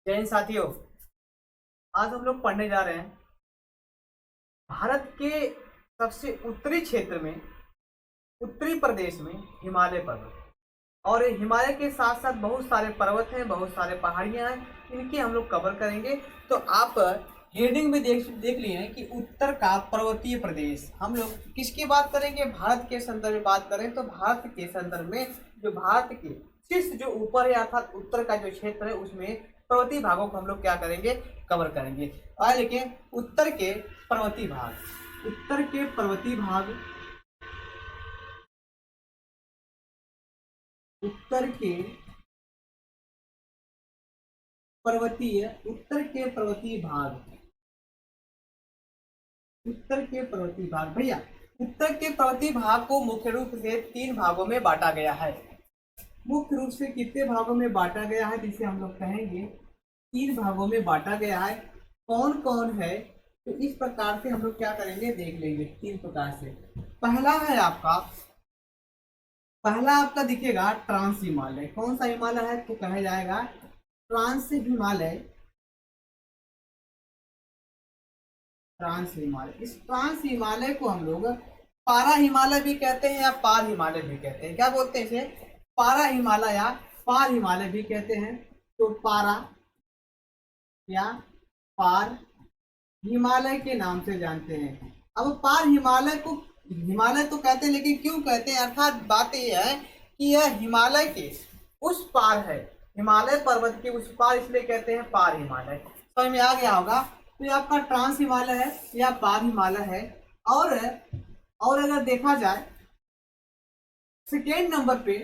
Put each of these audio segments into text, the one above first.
जय हिंद साथियों। आज हम लोग पढ़ने जा रहे हैं भारत के सबसे उत्तरी क्षेत्र में, उत्तरी प्रदेश में हिमालय पर्वत। और ये हिमालय के साथ साथ बहुत सारे पर्वत हैं, बहुत सारे पहाड़ियां हैं, इनके हम लोग कवर करेंगे। तो आप हेडिंग में देख लिए हैं कि उत्तर का पर्वतीय प्रदेश। हम लोग किसकी बात करेंगे? भारत के संदर्भ में बात करें तो भारत के संदर्भ में जो भारत के शीर्ष जो ऊपर है अर्थात उत्तर का जो क्षेत्र है उसमें पर्वतीय भागों को हम लोग क्या करेंगे? कवर करेंगे। और लेकिन उत्तर के पर्वतीय भाग, उत्तर के पर्वतीय भाग, उत्तर के पर्वतीय, उत्तर के पर्वतीय भाग, उत्तर के पर्वतीय भाग। भैया उत्तर के पर्वतीय भाग को मुख्य रूप से 3 भागों में बांटा गया है। मुख्य रूप से कितने भागों में बांटा गया है जिसे हम लोग कहेंगे 3 भागों में बांटा गया है। कौन कौन है? तो इस प्रकार से हम लोग क्या करेंगे देख लेंगे 3 प्रकार से। पहला है आपका, पहला आपका दिखेगा ट्रांस हिमालय। कौन सा हिमालय है? तो कहा जाएगा ट्रांस हिमालय। ट्रांस हिमालय, इस ट्रांस हिमालय को हम लोग पारा हिमालय भी कहते हैं या पार हिमालय भी कहते हैं। क्या बोलते हैं इसे? पारा हिमालय या पार हिमालय भी कहते हैं। तो पारा या पार हिमालय के नाम से जानते हैं। अब पार हिमालय को हिमालय तो कहते हैं, लेकिन क्यों कहते हैं? अर्थात बात यह है कि यह हिमालय के उस पार है, हिमालय पर्वत के उस पार, इसलिए कहते हैं पार हिमालय। समझ में आ गया होगा। तो ये आपका ट्रांस हिमालय है या पार हिमालय है। और अगर देखा जाए सेकेंड नंबर पे,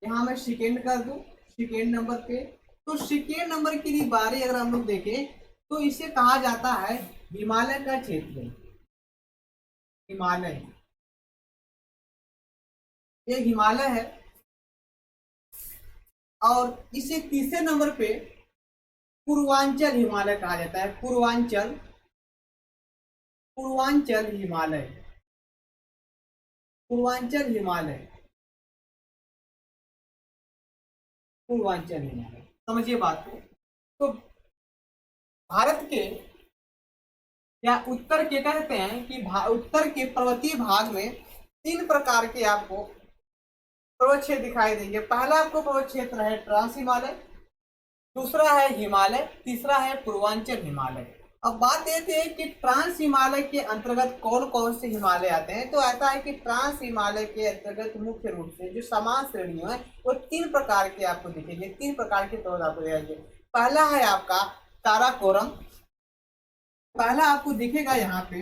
यहाँ मैं सेकेंड कर दूं, सेकेंड नंबर पे, तो सेकेंड नंबर की बारी अगर हम लोग देखें तो इसे कहा जाता है हिमालय का क्षेत्र। हिमालय, ये हिमालय है। और इसे तीसरे नंबर पे पूर्वांचल हिमालय कहा जाता है। पूर्वांचल, पूर्वांचल हिमालय, पूर्वांचल हिमालय, पूर्वांचल हिमालय। समझिए बात को। तो भारत के या उत्तर के कहते हैं कि उत्तर के पर्वतीय भाग में 3 प्रकार के आपको पर्वत क्षेत्र दिखाई देंगे। पहला आपको पर्वत क्षेत्र है ट्रांस हिमालय, दूसरा है हिमालय, तीसरा है पूर्वांचल हिमालय। अब बात ये थी कि ट्रांस हिमालय के अंतर्गत कौन कौन से हिमालय आते हैं। तो ऐसा है कि ट्रांस हिमालय के अंतर्गत मुख्य रूप से जो समान श्रेणियों है वो 3 प्रकार के आपको दिखेंगे। 3 प्रकार के पर्वत आपको दिखेंगे। पहला है आपका काराकोरम। पहला आपको दिखेगा यहाँ पे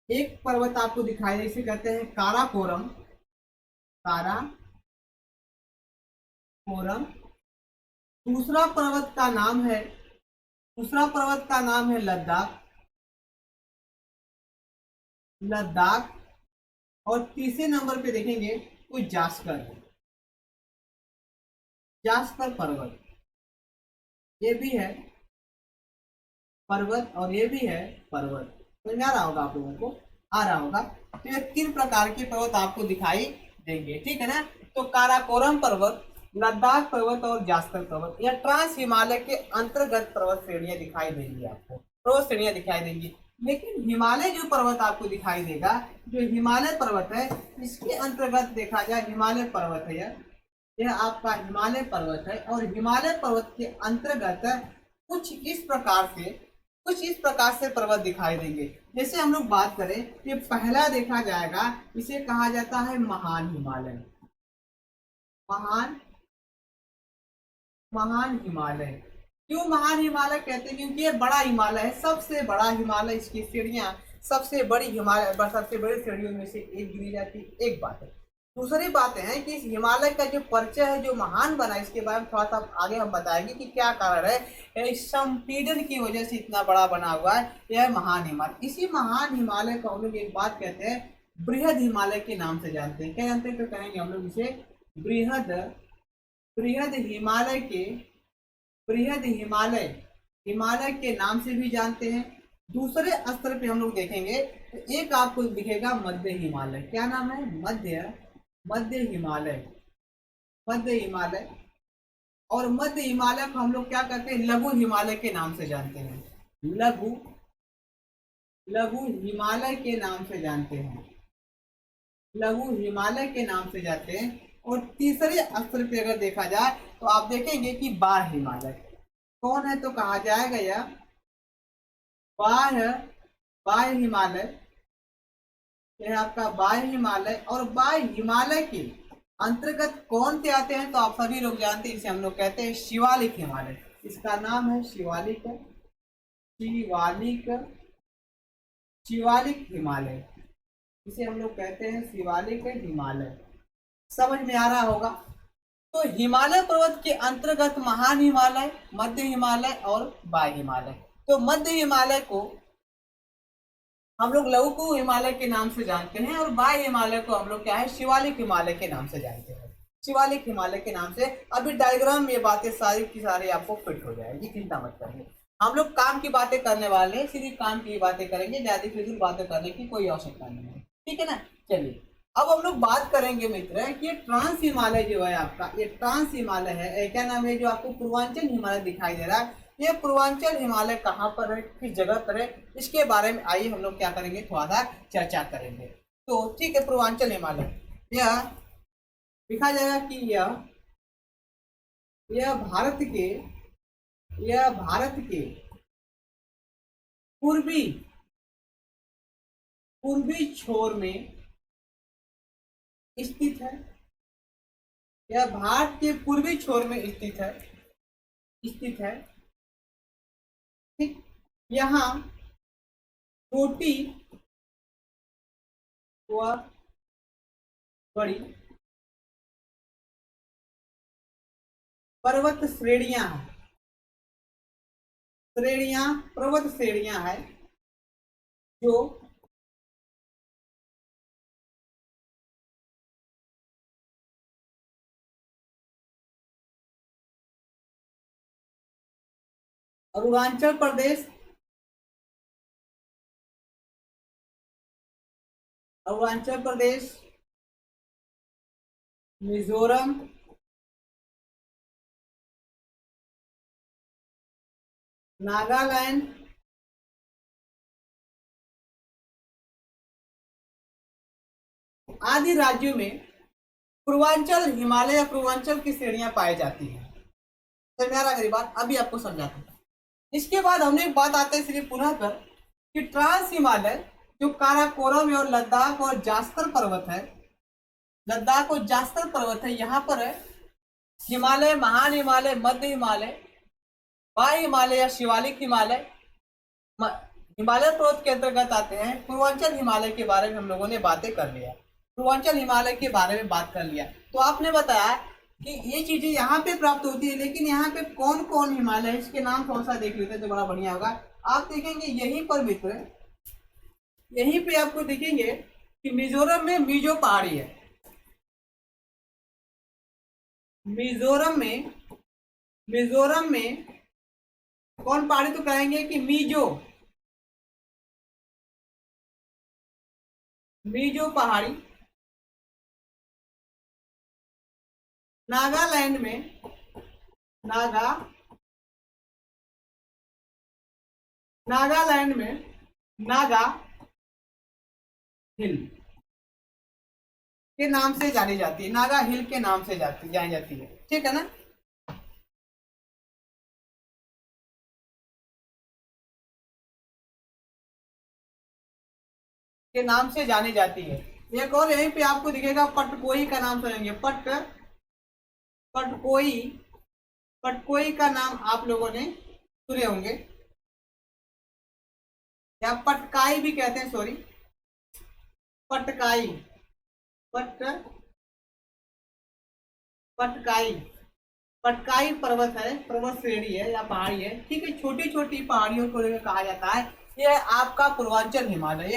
एक पर्वत आपको दिखाई दे, इसे कहते हैं काराकोरम। काराकोरम। दूसरा पर्वत का नाम है, दूसरा पर्वत का नाम है लद्दाख, लद्दाख। और तीसरे नंबर पे देखेंगे तो जास्कर, जास्कर पर्वत। ये भी है पर्वत और ये भी है पर्वत। समझ में आ रहा होगा आप लोगों को? आ रहा होगा। तो ये 3 प्रकार के पर्वत आपको दिखाई देंगे, ठीक है ना। तो काराकोरम पर्वत, लद्दाख पर्वत और जास्कर पर्वत, या ट्रांस हिमालय के अंतर्गत पर्वत श्रेणियां दिखाई देंगी आपको, पर्वत श्रेणियां दिखाई देंगी। लेकिन हिमालय जो पर्वत आपको दिखाई देगा, जो हिमालय पर्वत है, इसके अंतर्गत देखा जाए हिमालय पर्वत है, यह आपका हिमालय पर्वत है। और हिमालय पर्वत के अंतर्गत कुछ इस प्रकार से पर्वत दिखाई देंगे। जैसे हम लोग बात करें, ये पहला देखा जाएगा, इसे कहा जाता है महान हिमालय। महान हिमालय। क्यों महान हिमालय कहते हैं? क्योंकि ये बड़ा हिमालय है, सबसे बड़ा हिमालय। इसकी श्रेणियां सबसे बड़ी हिमालय, सबसे बड़ी श्रेणियों में से एक गिनी जाती है। एक बात है। दूसरी बात है कि इस हिमालय का जो परिचय है, जो महान बना, इसके बारे में थोड़ा सा आगे हम बताएंगे कि क्या कारण है संपीड़न की वजह से इतना बड़ा बना हुआ है यह महान हिमालय। इसी महान हिमालय को हम लोग एक बात कहते हैं बृहद हिमालय के नाम से जानते हैं। क्या जानते हैं? तो कहेंगे हम लोग इसे बृहद हिमालय के, बृहद हिमालय, हिमालय के नाम से भी जानते हैं। दूसरे स्तर पे हम लोग देखेंगे तो एक आपको दिखेगा मध्य हिमालय। क्या नाम है? मध्य हिमालय, मध्य हिमालय। और मध्य हिमालय को हम लोग क्या कहते हैं, लघु हिमालय के नाम से जानते हैं। लघु लघु हिमालय के नाम से जानते हैं, लघु हिमालय के नाम से जानते हैं। और तीसरे स्तर पे अगर देखा जाए तो आप देखेंगे कि बाह्य हिमालय कौन है, तो कहा जाएगा यह बाह्य बाह्य हिमालय, यह आपका बाह्य हिमालय। और बाह्य हिमालय के अंतर्गत कौन से आते हैं, तो आप सभी लोग जानते हैं, इसे हम लोग कहते हैं शिवालिक हिमालय। इसका नाम है शिवालिक शिवालिक शिवालिक हिमालय, इसे हम लोग कहते हैं शिवालिक हिमालय। समझ में आ रहा होगा। तो हिमालय पर्वत के अंतर्गत महान हिमालय, मध्य हिमालय और बाह्य हिमालय। तो मध्य हिमालय को हम लोग लघु हिमालय के नाम से जानते हैं और बाह्य हिमालय को हम लोग क्या है, शिवालिक हिमालय के नाम से जानते हैं। शिवालिक हिमालय के नाम से अभी डायग्राम में ये बातें सारी की सारी आपको फिट हो जाएगी, चिंता मत करिए। हम लोग काम की बातें करने वाले हैं, सीधी काम की बातें करेंगे, ज्यादा फिजूल बातें करने की कोई आवश्यकता नहीं है, ठीक है ना। चलिए अब हम लोग बात करेंगे मित्र कि ये ट्रांस हिमालय जो है आपका, ये ट्रांस हिमालय है, क्या नाम है, जो आपको पूर्वांचल हिमालय दिखाई दे रहा है, ये पूर्वांचल हिमालय कहाँ पर है, किस जगह पर है, इसके बारे में आइए हम लोग क्या करेंगे, थोड़ा सा चर्चा करेंगे। तो ठीक है, पूर्वांचल हिमालय यह लिखा जाएगा कि यह भारत के पूर्वी छोर में स्थित है। यह भारत के पूर्वी छोर में स्थित है। ठीक, यहाँ छोटी व बड़ी पर्वत श्रेणियां पर्वत श्रेणियां है जो अरुणाचल प्रदेश, मिजोरम, नागालैंड, आदि राज्यों में पूर्वांचल हिमालय या पूर्वांचल की श्रेणियां पाई जाती हैं। समझ आ रहा मेरी बात, अभी आपको समझाता हूं। इसके बाद हमने एक बात आते हैं सिर्फ पुनः कर कि ट्रांस हिमालय जो काराकोरम और लद्दाख और जास्कर पर्वत है, यहाँ पर है हिमालय, महान हिमालय, मध्य हिमालय, बाह्य हिमालय या शिवालिक हिमालय, हिमालय पर्वत के अंतर्गत आते हैं। पूर्वांचल हिमालय के बारे में हम लोगों ने बातें कर लिया, पूर्वांचल हिमालय के बारे में बात कर लिया। तो आपने बताया कि ये चीजें यहाँ पे प्राप्त होती है, लेकिन यहाँ पे कौन कौन हिमालय है, इसके नाम कौन सा देख लेते हैं तो बड़ा बढ़िया होगा। आप देखेंगे यहीं पर मित्र, यहीं पे आपको देखेंगे कि मिजोरम में मीजो पहाड़ी है। मिजोरम में कौन पहाड़ी, तो कहेंगे कि मीजो पहाड़ी। नागालैंड में नागा हिल के नाम से जानी जाती है, नागा हिल के नाम से जानी जाती है, ठीक है ना। के नाम से जानी जाती है। एक और यहीं पे आपको दिखेगा पटकोई का नाम सुनेंगे, पटकोई का नाम आप लोगों ने सुने होंगे, या पटकाई भी कहते हैं, सॉरी पटकाई पर्वत है, पर्वत श्रेणी है या पहाड़ी है, ठीक है। छोटी छोटी पहाड़ियों को कहा जाता है। यह है आपका पूर्वांचल हिमालय,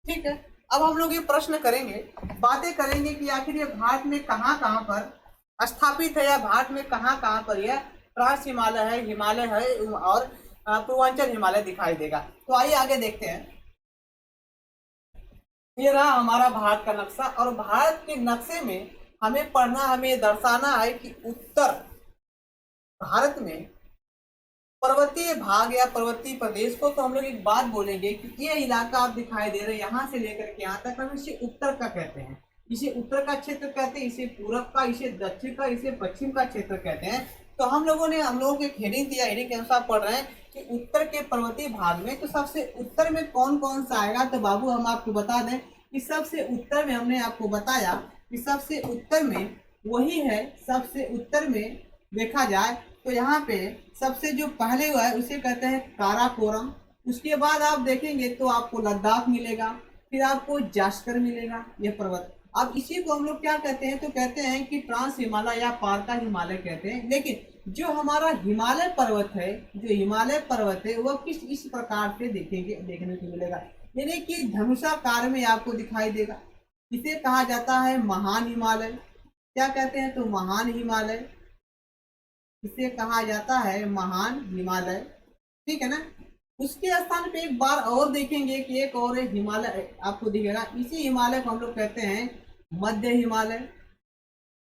ठीक है। अब हम लोग ये प्रश्न करेंगे, बातें करेंगे कि आखिर ये भारत में कहाँ कहाँ पर स्थापित है, या भारत में कहाँ कहाँ पर यह ट्रांस हिमालय है और पूर्वांचल हिमालय दिखाई देगा। तो आइए आगे देखते हैं। ये रहा हमारा भारत का नक्शा, और भारत के नक्शे में हमें पढ़ना, हमें दर्शाना है कि उत्तर भारत में पर्वतीय भाग या पर्वतीय प्रदेश को तो हम लोग एक बात बोलेंगे कि ये इलाका आप दिखाई दे रहे हैं यहाँ से लेकर के यहाँ तक, हम इसे उत्तर का कहते हैं, इसे उत्तर का क्षेत्र कहते हैं, इसे पूरब का, इसे दक्षिण का, इसे पश्चिम का क्षेत्र कहते हैं। तो हम लोगों को एक हेडिंग दिया, हेडिंग के अनुसार पढ़ रहे हैं कि उत्तर के पर्वतीय भाग में तो सबसे उत्तर में कौन कौन सा आएगा। तो बाबू हम आपको बता दें कि सबसे उत्तर में हमने आपको बताया कि सबसे उत्तर में वही है, सबसे उत्तर में देखा जाए तो यहाँ पे सबसे जो पहले हुआ है उसे कहते हैं काराकोरम। उसके बाद आप देखेंगे तो आपको लद्दाख मिलेगा, फिर आपको जास्कर मिलेगा, ये पर्वत। अब इसी को हम लोग क्या कहते हैं, तो कहते हैं कि ट्रांस हिमालय या पार का हिमालय कहते हैं। लेकिन जो हमारा हिमालय पर्वत है, जो हिमालय पर्वत है वह किस इस प्रकार से देखने को मिलेगा, यानी कि धनुषाकार में आपको दिखाई देगा। इसे कहा जाता है महान हिमालय। क्या कहते हैं, तो महान हिमालय, इसे कहा जाता है महान हिमालय, ठीक है ना। उसके स्थान पे एक बार और देखेंगे कि एक और हिमालय आपको दिखेगा, इसी हिमालय को हम लोग कहते हैं मध्य हिमालय।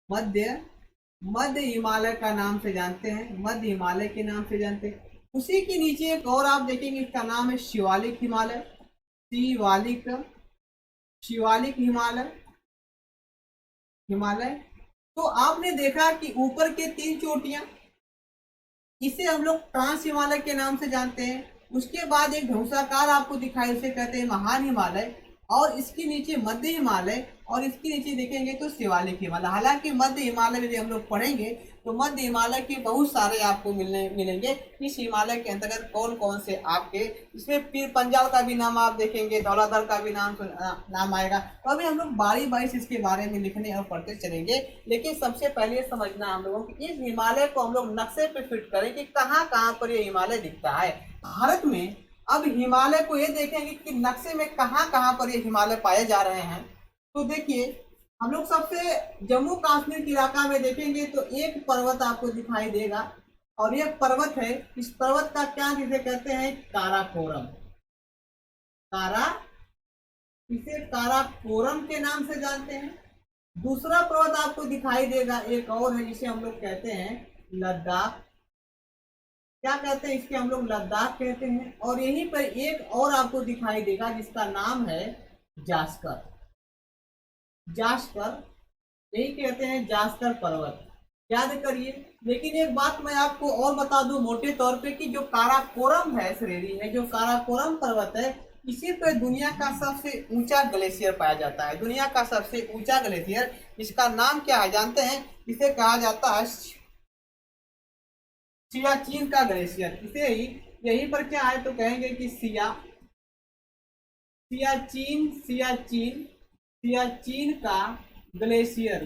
मध्य हिमालय का नाम से जानते हैं, मध्य हिमालय के नाम से जानते हैं। उसी के नीचे एक और आप देखेंगे, इसका नाम है शिवालिक हिमालय। शिवालिक हिमालय। तो आपने देखा कि ऊपर के 3 चोटियां, इसे हम लोग ट्रांस हिमालय के नाम से जानते हैं। उसके बाद एक धनुषाकार आपको दिखाई, उसे कहते हैं महान हिमालय, और इसके नीचे मध्य हिमालय, और इसके नीचे देखेंगे तो शिवालिक हिमालय। हालांकि मध्य हिमालय में हम लोग पढ़ेंगे तो मध्य हिमालय के बहुत सारे आपको मिलेंगे। इस हिमालय के अंतर्गत कौन कौन से आपके, इसमें पीर पंजाल का भी नाम आप देखेंगे, धौलाधर का भी नाम आएगा। तो अभी हम लोग बारी बारी से इसके बारे में लिखने और पढ़ते चलेंगे। लेकिन सबसे पहले समझना हम लोगों की, इस हिमालय को हम लोग नक्शे पे फिट करें कि कहाँ कहाँ पर ये हिमालय दिखता है भारत में। अब हिमालय को ये देखेंगे कि नक्शे में कहाँ कहाँ पर ये हिमालय पाए जा रहे हैं। तो देखिए, हम लोग सबसे जम्मू कश्मीर के इलाका में देखेंगे तो एक पर्वत आपको दिखाई देगा, और ये पर्वत है, इस पर्वत का क्या जिसे कहते हैं काराकोरम। इसे काराकोरम के नाम से जानते हैं। दूसरा पर्वत आपको दिखाई देगा, एक और है, जिसे हम लोग कहते हैं लद्दाख। क्या कहते हैं, इसके हम लोग लद्दाख कहते हैं। और यहीं पर एक और आपको दिखाई देगा जिसका नाम है जास्कर, यही कहते हैं जास्कर पर्वत, याद करिए। लेकिन एक बात मैं आपको और बता दूं मोटे तौर पे कि जो काराकोरम है श्रेणी है, जो काराकोरम पर्वत है, इसी पर दुनिया का सबसे ऊंचा ग्लेशियर पाया जाता है। दुनिया का सबसे ऊंचा ग्लेशियर, इसका नाम क्या है जानते हैं, इसे कहा जाता है सियाचिन का ग्लेशियर। इसे ही यहीं पर क्या है तो कहेंगे कि सियाचिन का ग्लेशियर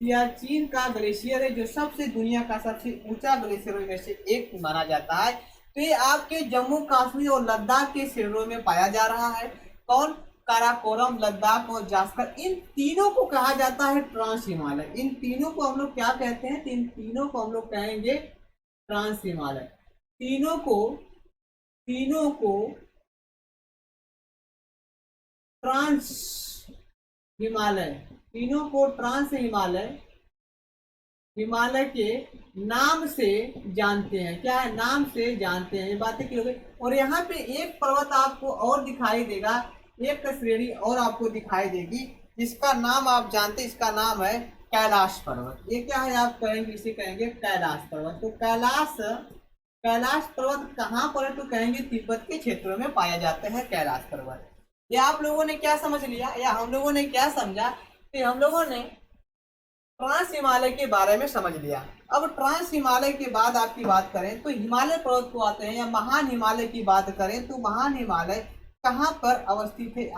सियाचिन का ग्लेशियर है, जो सबसे दुनिया का सबसे ऊंचा ग्लेशियर में से एक माना जाता है। तो ये आपके जम्मू कश्मीर और लद्दाख के श्रेणियों में पाया जा रहा है। कौन, काराकोरम, लद्दाख और जास्कर। इन तीनों को कहा जाता है ट्रांस हिमालय। इन तीनों को हम लोग क्या कहते हैं, इन तीनों को हम लोग कहेंगे ट्रांस हिमालय। तीनों को ट्रांस हिमालय के नाम से जानते हैं। क्या है, नाम से जानते हैं। ये बातें क्लियर हो गई। और यहाँ पे एक पर्वत आपको और दिखाई देगा, एक श्रेणी और आपको दिखाई देगी जिसका नाम आप जानते हैं, इसका नाम है कैलाश पर्वत। ये क्या है, आप कहेंगे, इसे कहेंगे कैलाश पर्वत। तो कैलाश पर्वत कहाँ पर है, तो कहेंगे तिब्बत के क्षेत्रों में पाया जाता है कैलाश पर्वत। या आप लोगों ने क्या समझ लिया, या हम लोगों ने क्या समझा कि हम लोगों ने ट्रांस हिमालय के बारे में समझ लिया। अब ट्रांस हिमालय के बाद आपकी बात करें तो हिमालय पर्वत को आते हैं, या महान हिमालय की बात करें तो महान हिमालय कहाँ पर अवस्थित है।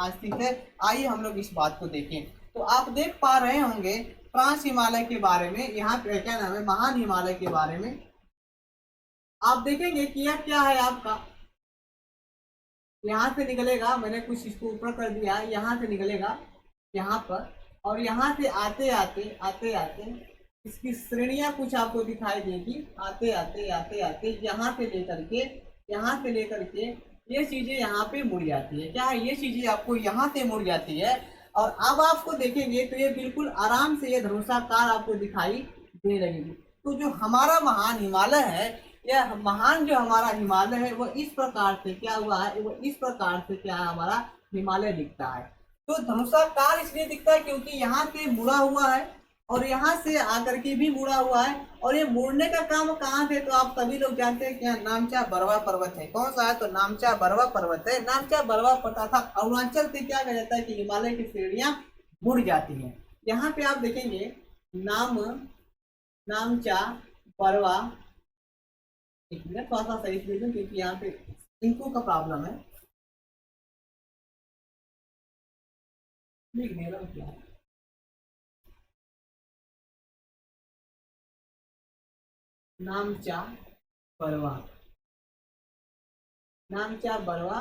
आइए हम लोग इस बात को देखें। तो आप देख पा रहे होंगे ट्रांस हिमालय के बारे में, यहाँ पे क्या नाम है, महान हिमालय के बारे में आप देखेंगे कि यह क्या है आपका, यहाँ से निकलेगा, मैंने कुछ इसको ऊपर कर दिया, यहाँ से निकलेगा यहाँ पर, और यहाँ से आते आते इसकी श्रेणियां कुछ आपको दिखाई देगी। आते आते यहाँ से लेकर के ये चीजें यहाँ पे मुड़ जाती है। क्या है, ये चीजें आपको यहाँ से मुड़ जाती है। और अब आपको देखेंगे तो ये बिल्कुल आराम से ये धनुषाकार आपको दिखाई दे रही है। तो जो हमारा महान हिमालय है, यह महान जो हमारा हिमालय है वो इस प्रकार से क्या हुआ है, वो इस प्रकार से क्या है, हमारा हिमालय दिखता है। तो धनुषाकार इसलिए दिखता है क्योंकि यहाँ पे मुड़ा हुआ है और यहाँ से आकर के भी मुड़ा हुआ है, और ये मुड़ने का काम कहाँ से, तो आप सभी लोग जानते हैं कि यहाँ नामचा बरवा पर्वत है। कौन सा है, तो नामचा बरवा पर्वत है। नामचा बरवा तथा अरुणाचल से क्या कहा जाता है कि हिमालय की श्रेणियां मुड़ जाती हैं। यहाँ पे आप देखेंगे नामचा बरवा, एक मिनट थोड़ा सा सही से दूं क्योंकि यहाँ पे इनको का प्रॉब्लम है, लिख दे रहा हूँ क्या। नामचा बरवा, नामचा बरवा,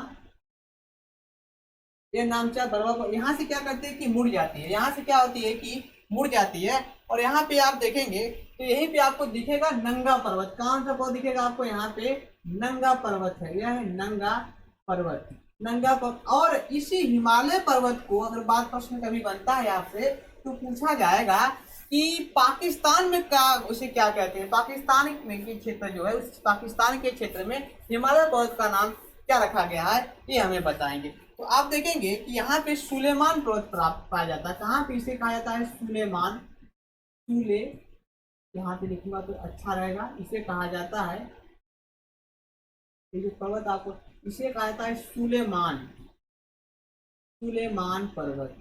ये नामचा बरवा यहाँ से क्या करते हैं कि मुड़ जाती है, यहाँ से क्या होती है कि मुड़ जाती है। और यहाँ पे आप देखेंगे तो यहीं पे आपको दिखेगा नंगा पर्वत। कौन सा पर्वत दिखेगा आपको, यहाँ पे नंगा पर्वत है, यह है नंगा पर्वत, नंगा पर्वत। और इसी हिमालय पर्वत को अगर बात प्रश्न कभी बनता है आपसे तो पूछा जाएगा कि पाकिस्तान में क्या, उसे क्या कहते हैं, पाकिस्तान में के क्षेत्र जो है उस पाकिस्तान के क्षेत्र में हिमालय पर्वत का नाम क्या रखा गया है, ये हमें बताएंगे। तो आप देखेंगे कि यहाँ पे सुलेमान पर्वत प्राप्त पाया जाता है। कहाँ पे इसे कहा जाता है, सुलेमान, सूले, यहाँ पे लिखूंगा तो अच्छा रहेगा, इसे कहा जाता है, ये जो पर्वत आपको इसे कहा जाता है सुलेमान, सुलेमान पर्वत,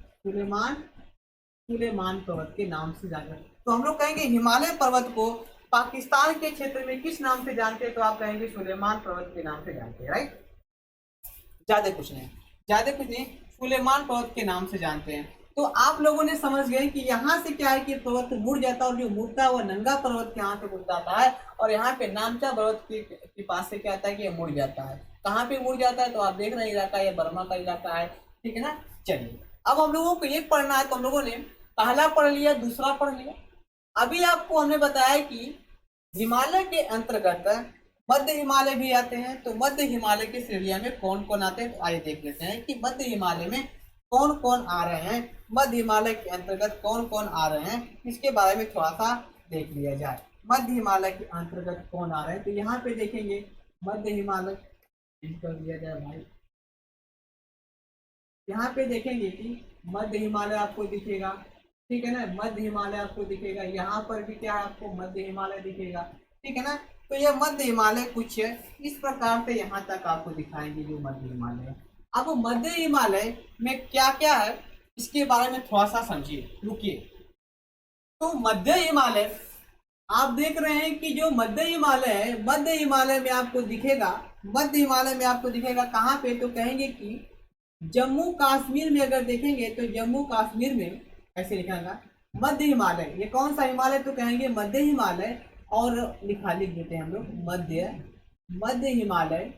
सुलेमान पर्वत के नाम से जाकर। तो हम लोग कहेंगे हिमालय पर्वत को पाकिस्तान के क्षेत्र में किस नाम से जानते हैं, तो आप कहेंगे सुलेमान पर्वत के नाम से जानते हैं, राइट। ज्यादा कुछ नहीं, सुलेमान पर्वत के नाम से जानते हैं। तो आप लोगों ने समझ गए कि यहाँ से क्या है कि पर्वत मुड़ जाता है, और जो मुड़ता है वो नंगा पर्वत के यहाँ से मुड़ जाता है, और यहाँ पे नामचा पर्वत के पास से क्या आता है कि ये मुड़ जाता है। कहाँ पे मुड़ जाता है, तो आप देख रहे हैं इलाका, ये बर्मा का इलाका है, ठीक है ना। चलिए अब हम लोगों को ये पढ़ना है, तो हम लोगों ने पहला पढ़ लिया, दूसरा पढ़ लिया। अभी आपको हमने बताया कि हिमालय के अंतर्गत मध्य हिमालय भी आते हैं। तो मध्य हिमालय की श्रेणियों में कौन कौन आते हैं, तो आइए देख लेते हैं कि मध्य हिमालय में कौन कौन आ रहे हैं, मध्य हिमालय के अंतर्गत कौन कौन आ रहे हैं, इसके बारे में थोड़ा सा देख लिया जाए। मध्य हिमालय के अंतर्गत कौन आ रहे हैं, तो यहाँ पे देखेंगे मध्य हिमालय, कर दिया जाए भाई, यहाँ पे देखेंगे कि मध्य हिमालय आपको दिखेगा, ठीक है ना, मध्य हिमालय आपको दिखेगा। यहाँ पर भी क्या है, आपको मध्य हिमालय दिखेगा, ठीक है ना। तो यह मध्य हिमालय कुछ इस प्रकार से यहाँ तक आपको दिखाएंगे जो मध्य हिमालय है। अब मध्य हिमालय में क्या क्या है इसके बारे में थोड़ा सा समझिए, रुकिए। तो मध्य हिमालय आप देख रहे हैं कि जो मध्य हिमालय है, मध्य हिमालय में आपको दिखेगा, मध्य हिमालय में आपको दिखेगा कहाँ पे, तो कहेंगे कि जम्मू कश्मीर में अगर देखेंगे तो जम्मू कश्मीर में ऐसे लिखेगा मध्य हिमालय। ये कौन सा हिमालय, तो कहेंगे मध्य हिमालय, और लिख देते हैं हम लोग मध्य हिमालय,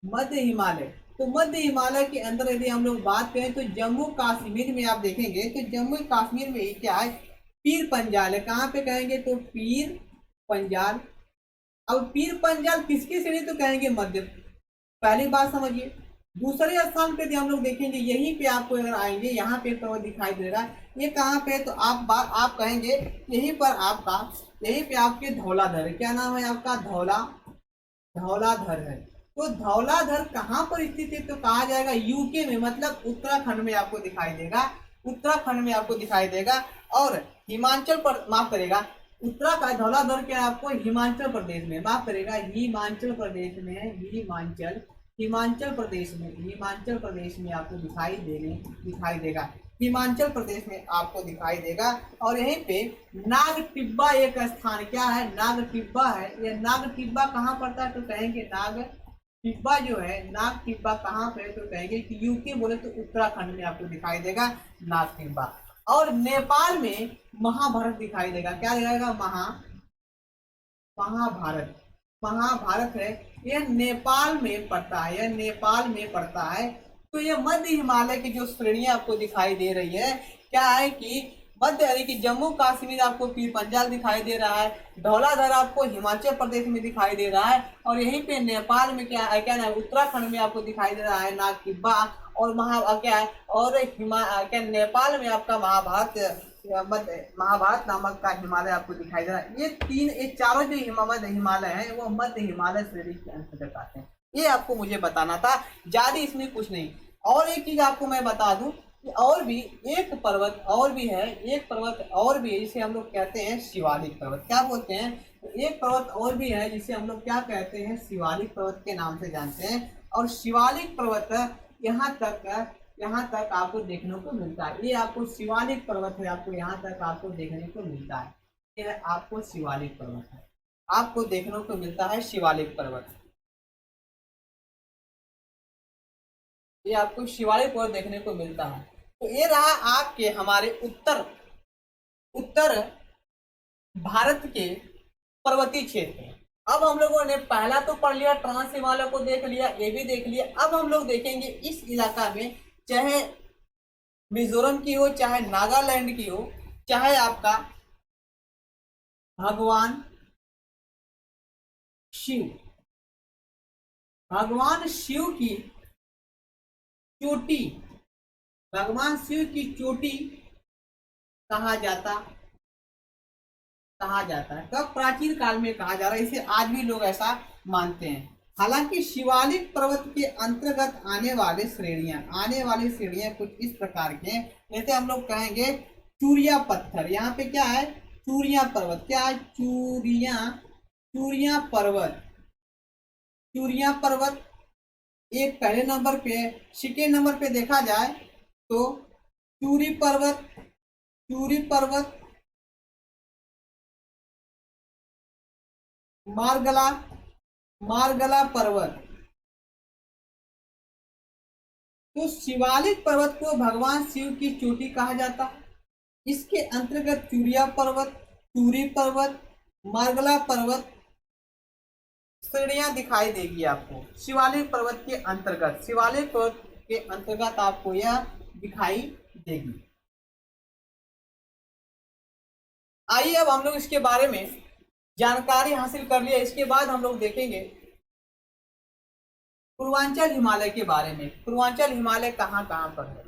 मध्य हिमालय। तो मध्य हिमालय के अंदर यदि हम लोग बात करें तो जम्मू कश्मीर में आप देखेंगे तो जम्मू कश्मीर में क्या है, पीर पंजाल है। कहाँ पे कहेंगे, तो पीर पंजाल। अब पीर पंजाल किसकी श्रेणी, तो कहेंगे मध्य, पहली बात समझिए। दूसरे स्थान पे हम लोग देखेंगे, यहीं पे आपको अगर आएंगे, यहाँ पे पर्वत दिखाई दे रहा है, ये कहाँ पे, तो आप कहेंगे यहीं पर आपका, यहीं पे आपके धौलाधर, क्या नाम है आपका, धौलाधर है। तो धौलाधर कहाँ पर स्थित है, तो कहा जाएगा यूके में, मतलब उत्तराखंड में आपको दिखाई देगा, उत्तराखंड में आपको दिखाई देगा। और हिमाचल पर, माफ करेगा, उत्तराखंड, धौलाधर क्या आपको हिमाचल प्रदेश में, माफ करेगा, हिमाचल प्रदेश में, हिमाचल प्रदेश में आपको दिखाई देगा, हिमाचल प्रदेश में आपको दिखाई देगा। और यहीं पे नाग टिब्बा एक स्थान, क्या है, नाग टिब्बा है। ये नाग टिब्बा कहाँ पड़ता है, तो कहेंगे नाग टिब्बा जो है, नाग टिब्बा कहाँ पे, तो कहेंगे कि यूके बोले तो उत्तराखंड में आपको दिखाई देगा नाग टिब्बा। और नेपाल में महाभारत दिखाई देगा, क्या दिखाएगा, महाभारत है, यह नेपाल में पड़ता है, यह नेपाल में पड़ता है। तो यह मध्य हिमालय की जो श्रेणियां आपको दिखाई दे रही है, क्या है कि मध्य, यानी कि जम्मू कश्मीर आपको पीर पंजाल दिखाई दे रहा है, धौलाधर आपको हिमाचल प्रदेश में दिखाई दे रहा है, और यहीं पे नेपाल में क्या है, उत्तराखंड में आपको दिखाई दे रहा है नाग टिब्बा, और क्या है, और क्या नेपाल में आपका महाभारत नामक का हिमालय आपको दिखाई दे रहा है। ये चारों जो हिमालय हैं वो मध्य हिमालय श्रेणी के अंतर्गत आते हैं। ये आपको मुझे बताना था, ज्यादा इसमें कुछ नहीं। और एक चीज आपको मैं बता दूं कि और भी एक पर्वत और भी है, एक पर्वत और भी है जिसे हम लोग कहते हैं शिवालिक पर्वत। क्या बोलते हैं? तो एक पर्वत और भी है जिसे हम लोग क्या कहते हैं, शिवालिक पर्वत के नाम से जानते हैं। और शिवालिक पर्वत यहाँ तक आपको देखने को मिलता है। ये आपको शिवालिक पर्वत है, आपको यहाँ तक आपको देखने को मिलता है। ये आपको शिवालिक पर्वत है, आपको देखने को मिलता है शिवालिक पर्वत। ये आपको शिवालिक पर्वत देखने को मिलता है। तो ये रहा आपके हमारे उत्तर भारत के पर्वतीय क्षेत्र। अब हम लोगों ने पहला तो पढ़ लिया, ट्रांस हिमालय को देख लिया, ये भी देख लिया। अब हम लोग देखेंगे इस इलाका में, चाहे मिजोरम की हो, चाहे नागालैंड की हो, चाहे आपका भगवान शिव की चोटी, भगवान शिव की चोटी कहा जाता है। कब? प्राचीन काल में कहा जा रहा है। इसे आज भी लोग ऐसा मानते हैं। हालांकि शिवालिक पर्वत के अंतर्गत आने वाली श्रेणियां कुछ इस प्रकार के, जैसे हम लोग कहेंगे चूरिया पत्थर। यहाँ पे क्या है? चूरिया पर्वत। क्या है? चूरिया पर्वत एक पहले नंबर पे। सेकेंड नंबर पे देखा जाए तो चूरी पर्वत, मारगला पर्वत। तो शिवालिक पर्वत को भगवान शिव की चोटी कहा जाता है। इसके अंतर्गत चूरिया पर्वत, चूरी पर्वत, मारगला पर्वत श्रेणियां दिखाई देगी आपको शिवालिक पर्वत के अंतर्गत आपको यह दिखाई देगी। आइए अब हम लोग इसके बारे में जानकारी हासिल कर लिया। इसके बाद हम लोग देखेंगे पूर्वांचल हिमालय के बारे में। पूर्वांचल हिमालय कहाँ कहाँ पर है।